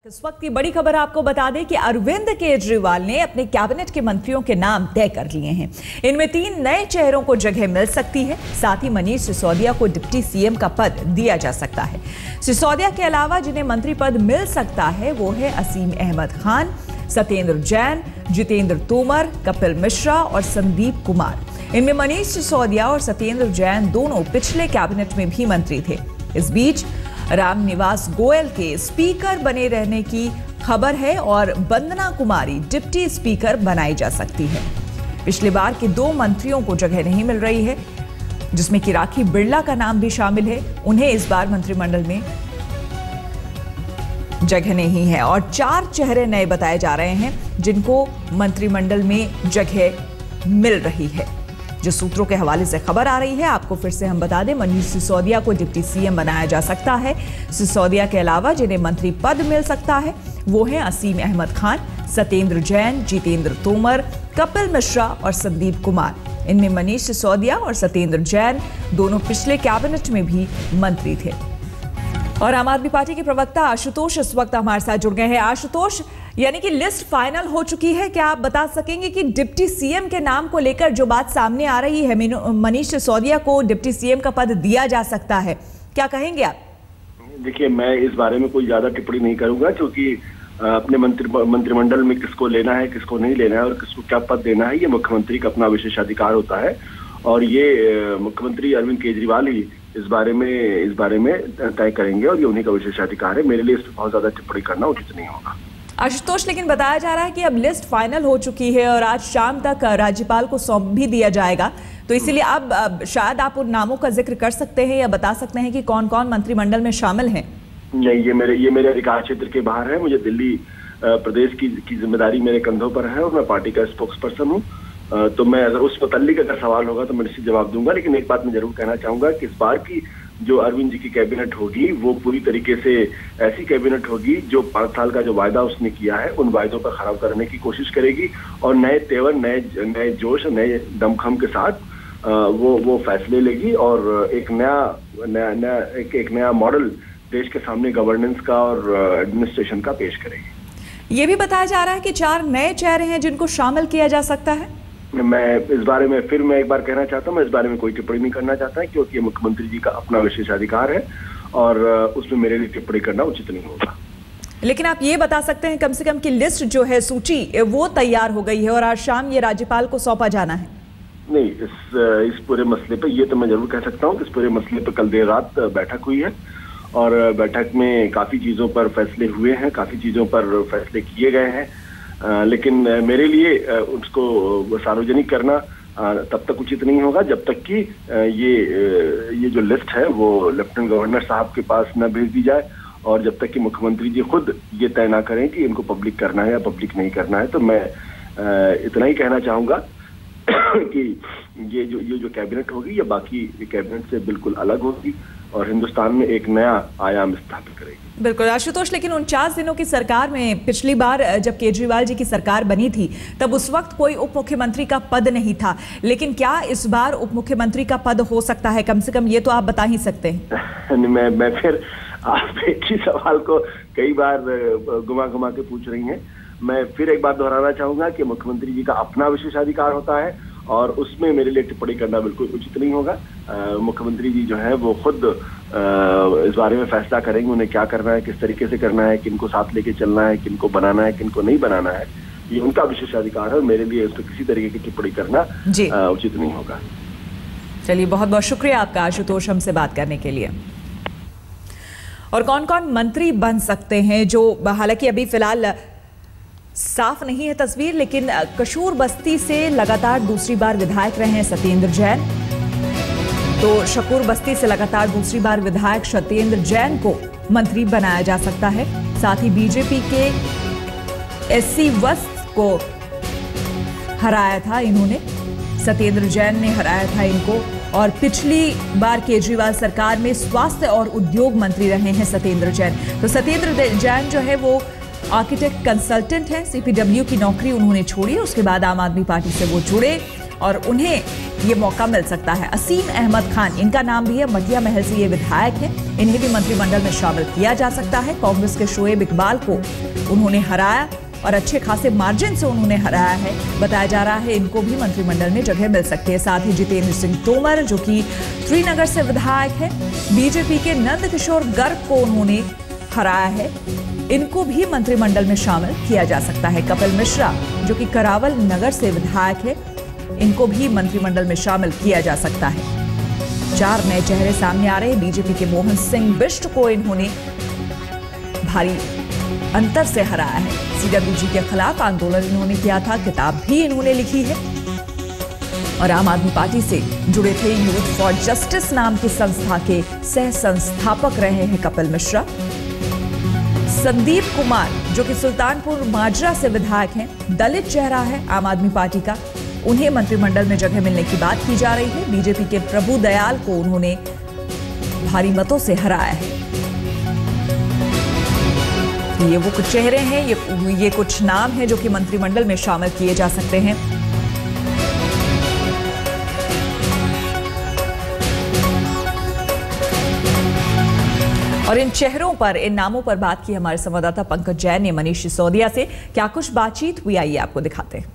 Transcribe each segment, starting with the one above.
इस वक्त की बड़ी खबर आपको बता दें कि अरविंद केजरीवाल ने अपने कैबिनेट के मंत्रियों के नाम तय कर लिए हैं। इनमें 3 नए चेहरों को जगह मिल सकती है। साथ ही मनीष सिसोदिया को डिप्टी सीएम का पद दिया जा सकता है। सिसोदिया के अलावा जिन्हें मंत्री पद मिल सकता है वो है असीम अहमद खान, सत्येंद्र जैन, जितेंद्र तोमर, कपिल मिश्रा और संदीप कुमार। इनमें मनीष सिसोदिया और सत्येंद्र जैन दोनों पिछले कैबिनेट में भी मंत्री थे। इस बीच रामनिवास गोयल के स्पीकर बने रहने की खबर है और वंदना कुमारी डिप्टी स्पीकर बनाई जा सकती है। पिछली बार के 2 मंत्रियों को जगह नहीं मिल रही है, जिसमें कि राखी बिरला का नाम भी शामिल है। उन्हें इस बार मंत्रिमंडल में जगह नहीं है और 4 चेहरे नए बताए जा रहे हैं जिनको मंत्रिमंडल में जगह मिल रही है। जो सूत्रों के हवाले से खबर आ रही है, आपको फिर से हम बता दें, मनीष सिसोदिया को डिप्टी सीएम बनाया जा सकता है। सिसोदिया के अलावा जिन्हें मंत्री पद मिल सकता है वो हैं असीम अहमद खान, सत्येंद्र जैन, जितेंद्र तोमर, कपिल मिश्रा और संदीप कुमार। इनमें मनीष सिसोदिया और सत्येंद्र जैन दोनों पिछले कैबिनेट में भी मंत्री थे। और आम आदमी पार्टी के प्रवक्ता आशुतोष इस वक्त हमारे साथ जुड़ गए हैं। आशुतोष, यानी कि लिस्ट फाइनल हो चुकी है, क्या आप बता सकेंगे कि डिप्टी सीएम के नाम को लेकर जो बात सामने आ रही है, मनीष सिसोदिया को डिप्टी सीएम का पद दिया जा सकता है, क्या कहेंगे आप? देखिए, मैं इस बारे में कोई ज्यादा टिप्पणी नहीं करूंगा, क्योंकि अपने मंत्रिमंडल में किसको लेना है, किसको नहीं लेना है और किसको क्या पद देना है, ये मुख्यमंत्री का अपना विशेषाधिकार होता है। और ये मुख्यमंत्री अरविंद केजरीवाल ही इस बारे में तय करेंगे और ये उन्हीं का विशेषाधिकार है। मेरे लिए इस पर बहुत ज्यादा टिप्पणी करना उचित नहीं होगा। आशुतोष, लेकिन बताया जा रहा है कि अब लिस्ट फाइनल हो चुकी है और आज शाम तक राज्यपाल को सौंप भी दिया जाएगा, तो इसीलिए अब शायद आप उन नामों का जिक्र कर सकते हैं या बता सकते हैं कि कौन कौन मंत्रिमंडल में शामिल हैं। नहीं, ये मेरे अधिकार क्षेत्र के बाहर है। मुझे दिल्ली प्रदेश की जिम्मेदारी मेरे कंधों पर है और मैं पार्टी का स्पोक्स पर्सन हूँ। तो मैं अगर उस मुतल्लिक अगर सवाल होगा तो मैं निश्चित जवाब दूंगा। लेकिन एक बात मैं जरूर कहना चाहूंगा कि इस बार की जो अरविंद जी की कैबिनेट होगी वो पूरी तरीके से ऐसी कैबिनेट होगी जो 5 साल का जो वायदा उसने किया है उन वायदों का खराब करने की कोशिश करेगी और नए तेवर, नए जोश, नए दमखम के साथ वो फैसले लेगी और एक नया मॉडल देश के सामने गवर्नेंस का और एडमिनिस्ट्रेशन का पेश करेगी। ये भी बताया जा रहा है कि 4 नए चेहरे हैं जिनको शामिल किया जा सकता है। मैं इस बारे में मैं एक बार कहना चाहता हूं, मैं इस बारे में कोई टिप्पणी नहीं करना चाहता है, क्योंकि मुख्यमंत्री जी का अपना विशेषाधिकार है और उसमें मेरे लिए टिप्पणी करना उचित नहीं होगा। लेकिन आप ये बता सकते हैं कम से कम कि लिस्ट जो है, सूची वो तैयार हो गई है और आज शाम ये राज्यपाल को सौंपा जाना है। नहीं, इस पूरे मसले पे ये तो मैं जरूर कह सकता हूँ कि इस पूरे मसले पे कल देर रात बैठक हुई है और बैठक में काफी चीजों पर फैसले हुए हैं, काफी चीजों पर फैसले किए गए हैं। लेकिन मेरे लिए उसको सार्वजनिक करना तब तक उचित नहीं होगा जब तक कि ये जो लिस्ट है वो लेफ्टिनेंट गवर्नर साहब के पास न भेज दी जाए और जब तक कि मुख्यमंत्री जी खुद ये तय ना करें कि इनको पब्लिक करना है या पब्लिक नहीं करना है। तो मैं इतना ही कहना चाहूंगा कि ये जो कैबिनेट होगी ये बाकी कैबिनेट से बिल्कुल अलग होगी और हिंदुस्तान में एक नया आयाम स्थापित करेगी। बिल्कुल आशुतोष, लेकिन 49 दिनों की सरकार में पिछली बार जब केजरीवाल जी की सरकार बनी थी तब उस वक्त कोई उप मुख्यमंत्री का पद नहीं था, लेकिन क्या इस बार उप मुख्यमंत्री का पद हो सकता है? कम से कम ये तो आप बता ही सकते हैं। मैं फिर आप एक ही सवाल को कई बार घुमा के पूछ रही हैं। मैं फिर एक बात दोहराना चाहूंगा कि मुख्यमंत्री जी का अपना विशेषाधिकार होता है और उसमें मेरे लिए टिप्पणी करना बिल्कुल उचित नहीं होगा। मुख्यमंत्री जी जो है वो खुद इस बारे में फैसला करेंगे, उन्हें क्या करना है, किस तरीके से करना है, किनको साथ लेके चलना है, किनको बनाना है, किनको नहीं बनाना है, ये उनका विशेषाधिकार है और मेरे लिए उस पर किसी तरीके की टिप्पणी करना उचित नहीं होगा। चलिए, बहुत बहुत शुक्रिया आपका आशुतोष हमसे बात करने के लिए। और कौन कौन मंत्री बन सकते हैं, जो हालांकि अभी फिलहाल साफ नहीं है तस्वीर, लेकिन कसूर बस्ती से लगातार दूसरी बार विधायक रहे हैं सत्येंद्र जैन। तो शकूर बस्ती से लगातार दूसरी बार विधायक सत्येंद्र जैन को मंत्री बनाया जा सकता है। साथ ही बीजेपी के एससी वस्त को हराया था इन्होंने, सत्येंद्र जैन ने हराया था इनको। और पिछली बार केजरीवाल सरकार में स्वास्थ्य और उद्योग मंत्री रहे हैं सत्येंद्र जैन। तो सत्येंद्र जैन जो है वो आर्किटेक्ट कंसल्टेंट हैं। सीपीडब्ल्यू की नौकरी उन्होंने छोड़ी, उसके बाद आम आदमी पार्टी से वो जुड़े और उन्हें ये मौका मिल सकता है। असीम अहमद खान, इनका नाम भी है, मटिया महल से ये विधायक है, इन्हें भी मंत्रिमंडल में शामिल किया जा सकता है। कांग्रेस के शोएब इकबाल को उन्होंने हराया और अच्छे खासे मार्जिन से उन्होंने हराया है। बताया जा रहा है इनको भी मंत्रिमंडल में जगह मिल सकती है। साथ ही जितेंद्र सिंह तोमर, जो कि श्रीनगर से विधायक है, बीजेपी के नंद किशोर गर्ग को उन्होंने हराया है, इनको भी मंत्रिमंडल में शामिल किया जा सकता है। कपिल मिश्रा, जो कि करावल नगर से विधायक है, इनको भी मंत्रिमंडल में शामिल किया जा सकता है। 4 नए चेहरे सामने आ रहे हैं। बीजेपी के मोहन सिंह बिष्ट को इन्होंने भारी अंतर से हराया है। सीडब्ल्यूजी के खिलाफ आंदोलन इन्होंने किया था, किताब भी इन्होंने लिखी है और आम आदमी पार्टी से जुड़े थे। यूथ फॉर जस्टिस नाम की संस्था के सह संस्थापक रहे हैं कपिल मिश्रा। संदीप कुमार, जो कि सुल्तानपुर माजरा से विधायक हैं, दलित चेहरा है आम आदमी पार्टी का, उन्हें मंत्रिमंडल में जगह मिलने की बात की जा रही है। बीजेपी के प्रभु दयाल को उन्होंने भारी मतों से हराया है। ये वो कुछ चेहरे हैं, ये कुछ नाम हैं जो कि मंत्रिमंडल में शामिल किए जा सकते हैं। और इन चेहरों पर, इन नामों पर बात की हमारे संवाददाता पंकज जैन ने मनीष सिसोदिया से। क्या कुछ बातचीत हुई, आइए आपको दिखाते हैं।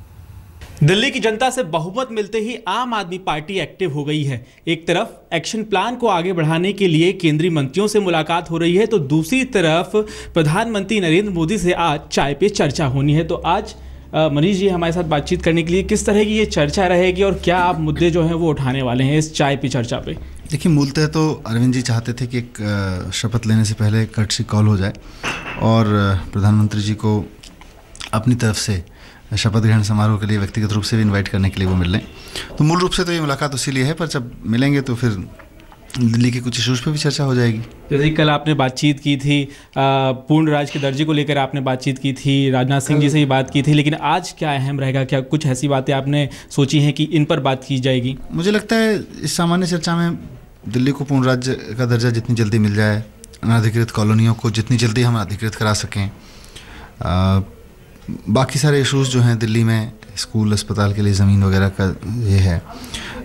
दिल्ली की जनता से बहुमत मिलते ही आम आदमी पार्टी एक्टिव हो गई है। एक तरफ एक्शन प्लान को आगे बढ़ाने के लिए केंद्रीय मंत्रियों से मुलाकात हो रही है, तो दूसरी तरफ प्रधानमंत्री नरेंद्र मोदी से आज चाय पे चर्चा होनी है। तो आज मनीष जी हमारे साथ बातचीत करने के लिए, किस तरह की ये चर्चा रहेगी और क्या आप मुद्दे जो हैं वो उठाने वाले हैं इस चाय पे चर्चा पे? देखिए, मूलतः तो अरविंद जी चाहते थे कि एक शपथ लेने से पहले कर्टसी कॉल हो जाए और प्रधानमंत्री जी को अपनी तरफ से शपथ ग्रहण समारोह के लिए व्यक्तिगत रूप से भी इनवाइट करने के लिए वो मिल लें। तो मूल रूप से तो ये मुलाकात उसी लिए है, पर जब मिलेंगे तो फिर दिल्ली के कुछ इशूज़ पे भी चर्चा हो जाएगी। जैसे कल आपने बातचीत की थी, पूर्ण राज्य के दर्जे को लेकर आपने बातचीत की थी, राजनाथ सिंह जी से भी बात की थी, लेकिन आज क्या अहम रहेगा? क्या कुछ ऐसी बातें आपने सोची हैं कि इन पर बात की जाएगी? मुझे लगता है इस सामान्य चर्चा में दिल्ली को पूर्ण राज्य का दर्जा जितनी जल्दी मिल जाए, अनाधिकृत कॉलोनियों को जितनी जल्दी हम अधिकृत करा सकें, बाकी सारे इशूज़ जो हैं दिल्ली में, स्कूल अस्पताल के लिए ज़मीन वगैरह का ये है,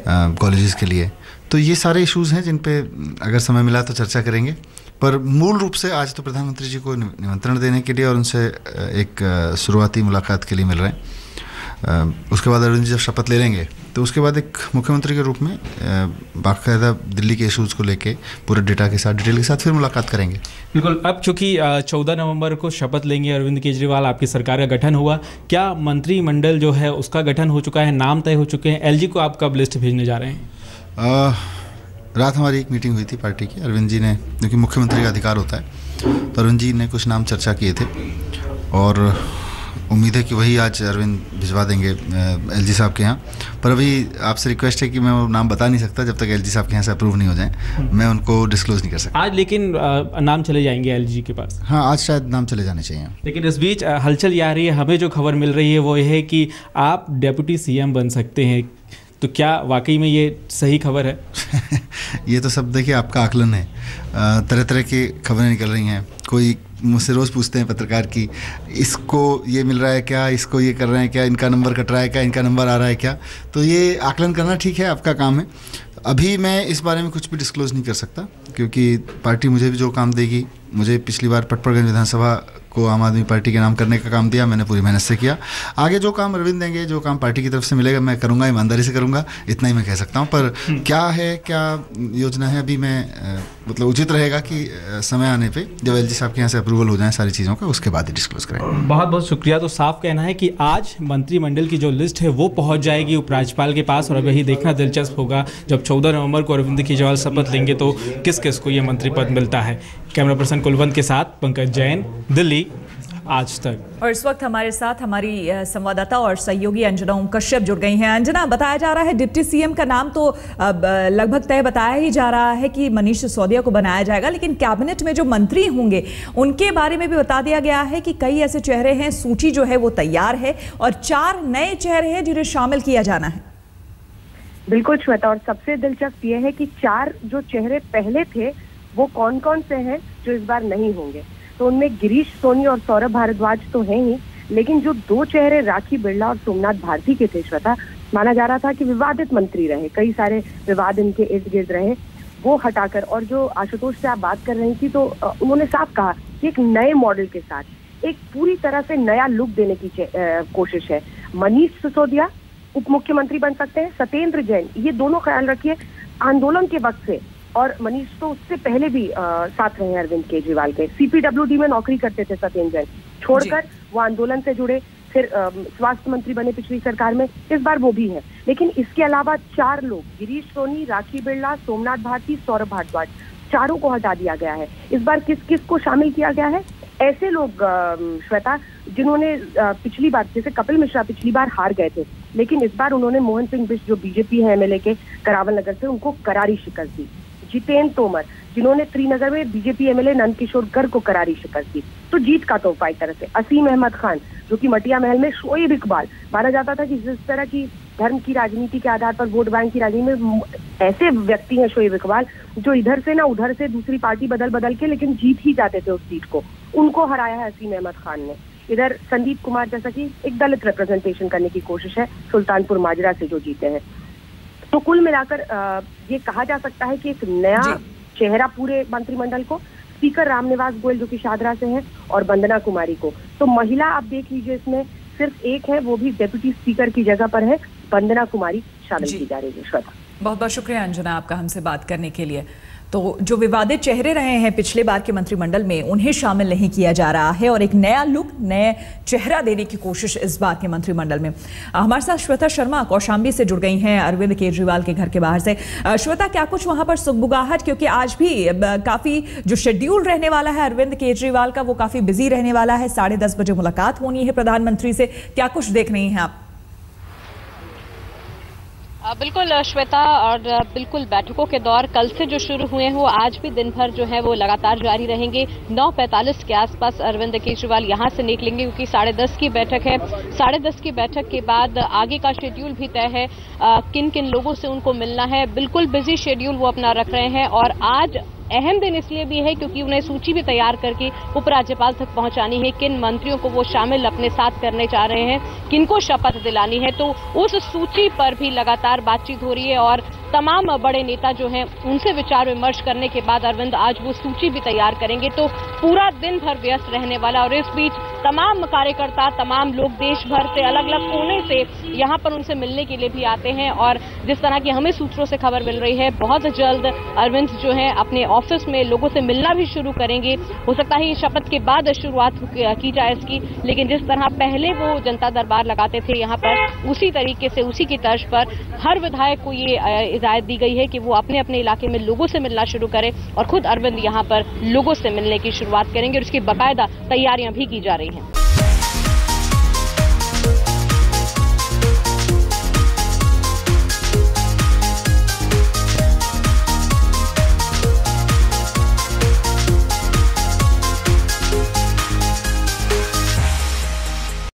कॉलेजेस के लिए, तो ये सारे इश्यूज़ हैं जिन पे अगर समय मिला तो चर्चा करेंगे। पर मूल रूप से आज तो प्रधानमंत्री जी को निमंत्रण देने के लिए और उनसे एक शुरुआती मुलाकात के लिए मिल रहे हैं। उसके बाद अरविंद जी जब शपथ ले लेंगे तो उसके बाद एक मुख्यमंत्री के रूप में बाकायदा दिल्ली के इशूज़ को लेके पूरे डेटा के साथ, डिटेल के साथ फिर मुलाकात करेंगे। बिल्कुल। अब चूँकि 14 नवंबर को शपथ लेंगे अरविंद केजरीवाल, आपकी सरकार का गठन हुआ, क्या मंत्रिमंडल जो है उसका गठन हो चुका है, नाम तय हो चुके हैं? एलजी को आप कब लिस्ट भेजने जा रहे हैं? रात हमारी एक मीटिंग हुई थी पार्टी की। अरविंद जी ने, क्योंकि मुख्यमंत्री का अधिकार होता है, तो अरविंद जी ने कुछ नाम चर्चा किए थे और उम्मीद है कि वही आज अरविंद भिजवा देंगे एलजी साहब के यहाँ। पर अभी आपसे रिक्वेस्ट है कि मैं वो नाम बता नहीं सकता जब तक एलजी साहब के यहाँ से अप्रूव नहीं हो जाए, मैं उनको डिस्क्लोज नहीं कर सकता आज। लेकिन नाम चले जाएंगे एलजी के पास? हाँ, आज शायद नाम चले जाने चाहिए। लेकिन इस बीच हलचल ये आ रही है, हमें जो खबर मिल रही है वो ये है कि आप डेप्यूटी सीएम बन सकते हैं, तो क्या वाकई में ये सही खबर है? ये तो सब देखिए आपका आकलन है। तरह तरह की खबरें निकल रही हैं। कोई मुझसे रोज़ पूछते हैं पत्रकार की, इसको ये मिल रहा है क्या, इसको ये कर रहे हैं क्या, इनका नंबर कट रहा है क्या, इनका नंबर आ रहा है क्या। तो ये आकलन करना ठीक है, आपका काम है। अभी मैं इस बारे में कुछ भी डिस्क्लोज नहीं कर सकता, क्योंकि पार्टी मुझे भी जो काम देगी, मुझे पिछली बार पटपड़गंज विधानसभा को आम आदमी पार्टी के नाम करने का काम दिया, मैंने पूरी मेहनत से किया। आगे जो काम अरविंद देंगे, जो काम पार्टी की तरफ से मिलेगा, मैं करूंगा, ईमानदारी से करूंगा, इतना ही मैं कह सकता हूं। पर क्या है, क्या योजना है, अभी मैं मतलब उचित रहेगा कि समय आने पे जब एलजी साहब के यहाँ से अप्रूवल हो जाए सारी चीज़ों का, उसके बाद ही डिस्क्लोज करें। बहुत बहुत शुक्रिया। तो साफ कहना है कि आज मंत्रिमंडल की जो लिस्ट है वो पहुँच जाएगी उपराज्यपाल के पास, और अब यही देखना दिलचस्प होगा जब 14 नवंबर को अरविंद केजरीवाल शपथ लेंगे तो किस किस को ये मंत्री पद मिलता है। कैमरा पर्सन कुलवंत के साथ पंकज जैन, दिल्ली आज तक। और इस वक्त हमारे साथ हमारी संवाददाता और सहयोगी अंजना ओम कश्यप जुड़ गई हैं। अंजना, बताया जा रहा है डिप्टी सीएम का नाम तो लगभग तय बताया ही जा रहा है कि मनीष सिसोदिया को बनाया जाएगा, लेकिन कैबिनेट में जो मंत्री होंगे उनके बारे में भी बता दिया गया है कि कई ऐसे चेहरे हैं, सूची जो है वो तैयार है और 4 नए चेहरे हैं जिन्हें शामिल किया जाना है। बिल्कुल श्वेता, और सबसे दिलचस्प यह है कि 4 जो चेहरे पहले थे वो कौन कौन से हैं जो इस बार नहीं होंगे। तो उनमें गिरीश सोनी और सौरभ भारद्वाज तो हैं ही, लेकिन जो 2 चेहरे राखी बिरला और सोमनाथ भारती के थे श्वेता, माना जा रहा था कि विवादित मंत्री रहे, कई सारे विवाद इनके इर्द गिर्द रहे, वो हटाकर, और जो आशुतोष से आप बात कर रही थी तो उन्होंने साफ कहा कि एक नए मॉडल के साथ एक पूरी तरह से नया लुक देने की कोशिश है। मनीष सिसोदिया उप मुख्यमंत्री बन सकते हैं, सत्येंद्र जैन, ये दोनों ख्याल रखिए आंदोलन के वक्त से, और मनीष तो उससे पहले भी साथ रहे अरविंद केजरीवाल के, CPWD में नौकरी करते थे सत्येंद्र जैन, छोड़कर वो आंदोलन से जुड़े, फिर स्वास्थ्य मंत्री बने पिछली सरकार में, इस बार वो भी है। लेकिन इसके अलावा 4 लोग, गिरीश सोनी, राखी बिरला, सोमनाथ भारती, सौरभ भारद्वाज, चारों को हटा दिया गया है। इस बार किस किस को शामिल किया गया है? ऐसे लोग श्वेता जिन्होंने पिछली बार, जैसे कपिल मिश्रा पिछली बार हार गए थे, लेकिन इस बार उन्होंने मोहन सिंह बिष्ट जो बीजेपी है MLA के करावल नगर से, उनको करारी शिकस्त दी। जितेंद्र तोमर जिन्होंने त्रिनगर में बीजेपी MLA नंदकिशोर गर्ग को करारी शिकस्त दी, तो जीत का तोहफा एक तरह से। असीम अहमद खान जो कि मटिया महल में, शोएब इकबाल, माना जाता था कि जिस तरह की धर्म की राजनीति के आधार पर वोट बैंक की राजनीति में ऐसे व्यक्ति हैं शोएब इकबाल जो इधर से ना उधर से दूसरी पार्टी बदल बदल के लेकिन जीत ही जाते थे उस सीट को, उनको हराया है असीम अहमद खान ने। इधर संदीप कुमार जैसा कि एक दलित रिप्रेजेंटेशन करने की कोशिश है, सुल्तानपुर माजरा से जो जीते हैं। तो कुल मिलाकर ये कहा जा सकता है कि एक नया चेहरा पूरे मंत्रिमंडल को, स्पीकर रामनिवास गोयल जो कि शादरा से हैं, और वंदना कुमारी को। तो महिला आप देख लीजिए इसमें सिर्फ एक है, वो भी डेप्यूटी स्पीकर की जगह पर है, वंदना कुमारी शामिल की जा रही है। श्वेता, बहुत बहुत शुक्रिया अंजना आपका हमसे बात करने के लिए। तो जो विवादित चेहरे रहे हैं पिछले बार के मंत्रिमंडल में, उन्हें शामिल नहीं किया जा रहा है और एक नया लुक, नए चेहरा देने की कोशिश इस बार के मंत्रिमंडल में। हमारे साथ श्वेता शर्मा कौशाम्बी से जुड़ गई हैं अरविंद केजरीवाल के घर के बाहर से। श्वेता, क्या कुछ वहां पर सुगबुगाहट, क्योंकि आज भी काफी जो शेड्यूल रहने वाला है अरविंद केजरीवाल का वो काफी बिजी रहने वाला है, 10:30 बजे मुलाकात होनी है प्रधानमंत्री से, क्या कुछ देख रही हैं आप? बिल्कुल श्वेता, और बिल्कुल बैठकों के दौर कल से जो शुरू हुए हैं वो आज भी दिन भर जो है वो लगातार जारी रहेंगे। 9:45 के आसपास अरविंद केजरीवाल यहां से निकलेंगे क्योंकि 10:30 की बैठक है। 10:30 की बैठक के बाद आगे का शेड्यूल भी तय है, किन किन लोगों से उनको मिलना है। बिल्कुल बिजी शेड्यूल वो अपना रख रहे हैं, और आज अहम दिन इसलिए भी है क्योंकि उन्हें सूची भी तैयार करके उपराज्यपाल तक पहुंचानी है, किन मंत्रियों को वो शामिल अपने साथ करने चाह रहे हैं, किनको शपथ दिलानी है। तो उस सूची पर भी लगातार बातचीत हो रही है, और तमाम बड़े नेता जो हैं उनसे विचार विमर्श करने के बाद अरविंद आज वो सूची भी तैयार करेंगे। तो पूरा दिन भर व्यस्त रहने वाला, और इस बीच तमाम कार्यकर्ता, तमाम लोग देश भर से, अलग अलग कोने से यहाँ पर उनसे मिलने के लिए भी आते हैं। और जिस तरह की हमें सूत्रों से खबर मिल रही है, बहुत जल्द अरविंद जो है अपने ऑफिस में लोगों से मिलना भी शुरू करेंगे। हो सकता है ये शपथ के बाद शुरुआत की जाए इसकी, लेकिन जिस तरह पहले वो जनता दरबार लगाते थे यहाँ पर, उसी तरीके से, उसी की तर्ज पर हर विधायक को ये हिदायत दी गई है कि वो अपने अपने इलाके में लोगों से मिलना शुरू करें, और खुद अरविंद यहाँ पर लोगों से मिलने की शुरुआत करेंगे, और उसकी बाकायदा तैयारियां भी की जा रही हैं।